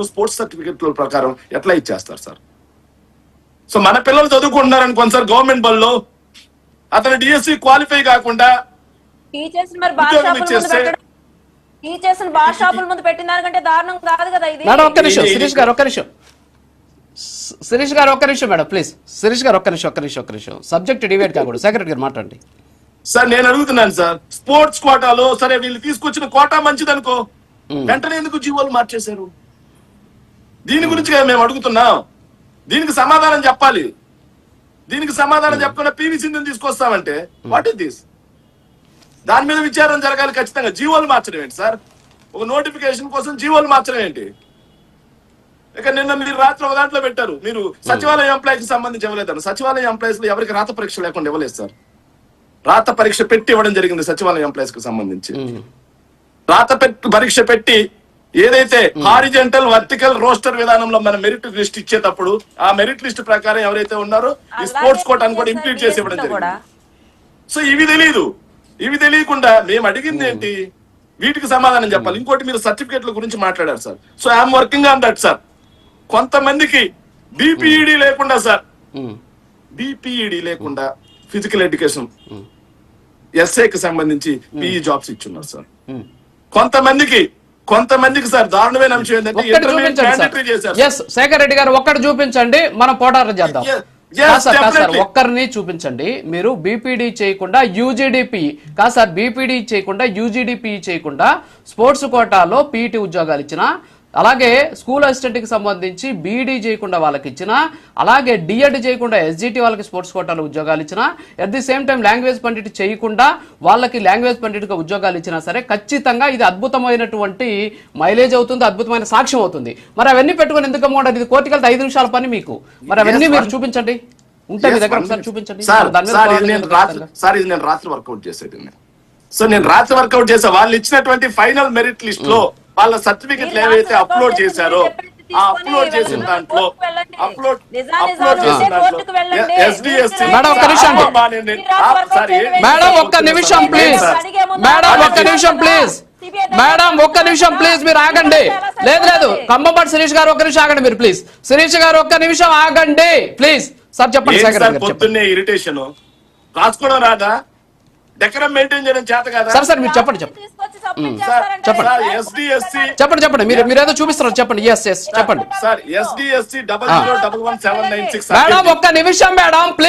Sports సర్టిఫికెట్ల ప్రకారం ఎట్లా ఇచ్చేస్తారు సార్? సో మన పిల్లలు చదువుకుంటున్నారు అనుకోండి సార్ గవర్నమెంట్ బల్లో, అతను డిఎస్సి క్వాలిఫై కాకుండా ఉద్యోగం ఇచ్చేస్తే బార్ షాపుల ముందు పెట్టిన దానికంటే దారుణం కాదు కదా ఇది. మేడం ఒక్క నిమిషం శిరీష్ గారు, ఒక్క నిమిషం మేడం ప్లీజ్. శిరీష్ గారు ఒక్క నిమిషం సబ్జెక్ట్ డివైడ్ కాకూడదు. సెక్రటరీ గారు మాట్లాడండి సార్. నేను అడుగుతున్నాను సార్, స్పోర్ట్స్ కోటాలో సరే వీళ్ళు తీసుకొచ్చిన కోటా మంచిది అనుకో, వెంటనే ఎందుకు జీవోలు మార్చేశారు? దీని గురించి కదా మేము అడుగుతున్నాం. దీనికి సమాధానం చెప్పాలి. దీనికి సమాధానం చెప్పకుండా పివి సింధుని తీసుకొస్తామంటే వాట్ ఇస్ దిస్? దాని మీద విచారం జరగాలి ఖచ్చితంగా. జీవోలు మార్చడం ఏంటి సార్? ఒక నోటిఫికేషన్ కోసం జీవోలు మార్చడం ఏంటి? ఇక నిన్న మీరు రాత్రి ఒక దాంట్లో పెట్టారు, మీరు సచివాలయ ఎంప్లాయీస్ కి సంబంధించి ఇవ్వలేదని. సచివాలయ ఎంప్లాయీస్ లో ఎవరికి రాత పరీక్ష లేకుండా ఇవ్వలేదు సార్. రాత పరీక్ష పెట్టి ఇవ్వడం జరిగింది సచివాలయ ఎంప్లాయీస్ కి సంబంధించి. రాత పరీక్ష పెట్టి ఏదైతే హారిజెంటల్ వర్టికల్ రోస్టర్ విధానంలో మన మెరిట్ లిస్ట్ ఇచ్చేటప్పుడు ఆ మెరిట్ లిస్ట్ ప్రకారం ఎవరైతే ఉన్నారో ఈ స్పోర్ట్స్ కోటాను కూడా ఇంప్లీట్ చేసి ఇవ్వడం జరిగింది. సో ఇవి తెలియకుండా మేము అడిగింది ఏంటి? వీటికి సమాధానం చెప్పాలి. ఇంకోటి మీరు సర్టిఫికేట్ల గురించి మాట్లాడారు sir. So I'm working on that sir. కొంతమందికి బీపీఈడి లేకుండా సార్, బీపీఈడి లేకుండా ఫిజికల్ ఎడ్యుకేషన్ ఎస్ఏకి సంబంధించి పిఈ జాబ్స్ ఇచ్చున్నారు సార్. కొంతమందికి సార్ దారుణమైన అంశం ఏంటంటే శేఖర్ రెడ్డి గారు ఒక్కటి చూపించండి, మనం పోటారం చేద్దాం. ఒక్కరిని చూపించండి. మీరు బీపీడీ చేయకుండా యూజీడీపీ కాదు సార్, బీపీడీ చేయకుండా యూజీడీపీ చేయకుండా స్పోర్ట్స్ కోటాలో పీఈటీ ఉద్యోగాలు ఇచ్చిన, అలాగే స్కూల్ అసిస్టెంట్ కి సంబంధించి బీఈడీ చేయకుండా వాళ్ళకి ఇచ్చిన, అలాగే డిఎడ్ చేయకుండా ఎస్జిటి వాళ్ళకి స్పోర్ట్స్ కోటాలో ఉద్యోగాలు ఇచ్చిన, at the same time language Pandit చేయకుండా వాళ్ళకి లాంగ్వేజ్ పండిట్గా ఉద్యోగాలు ఇచ్చినా సరే ఖచ్చితంగా ఇది అద్భుతమైనటువంటి మైలేజ్ అవుతుంది, అద్భుతమైన సాక్ష్యం అవుతుంది. మరి అవన్నీ పెట్టుకుని ఎందుకు అమ్ముకుంటారు? ఇది కోర్టుకి వెళ్తే 5 నిమిషాల పని మీకు. మరి అవన్నీ మీరు చూపించండి, ఉంటే మీ దగ్గర ఒకసారి చూపించండి. సార్ ఇది నేను రాత్రి వర్కౌట్ చేసేది. సో నేను రాత్రి వర్కౌట్ చేసా. వాళ్ళు ఇచ్చినటువంటి ఫైనల్ మెరిట్ లిస్ట్ లో వాళ్ళ సర్టిఫికెట్లు ఏవైతే అప్లోడ్ చేశారో ఆ అప్లోడ్ చేసిన దాంట్లో ఎస్డిఎస్సి మేడం ఒక్క నిమిషం ప్లీజ్. మీరు ఆగండి. లేదు ఖమ్మంపాటి శిరీష్ గారు ఒక్క నిమిషం ఆగండి మీరు ప్లీజ్. శిరీష్ గారు ఒక్క నిమిషం ఆగండి ప్లీజ్. సార్ చెప్పండి. పొద్దున్నే ఇరిటేషన్ రాసుకోవడం రాదా? డెకరం మెయింటైన్ చేయడం చేత కదా సార్ మీరు చెప్పండి. మీరు ఏదో చూపిస్తున్నారు చెప్పండి. చెప్పండి సార్. ఎస్డిఎస్సి 00117996 మేడం ఒక్క నిమిషం మేడం ప్లీజ్.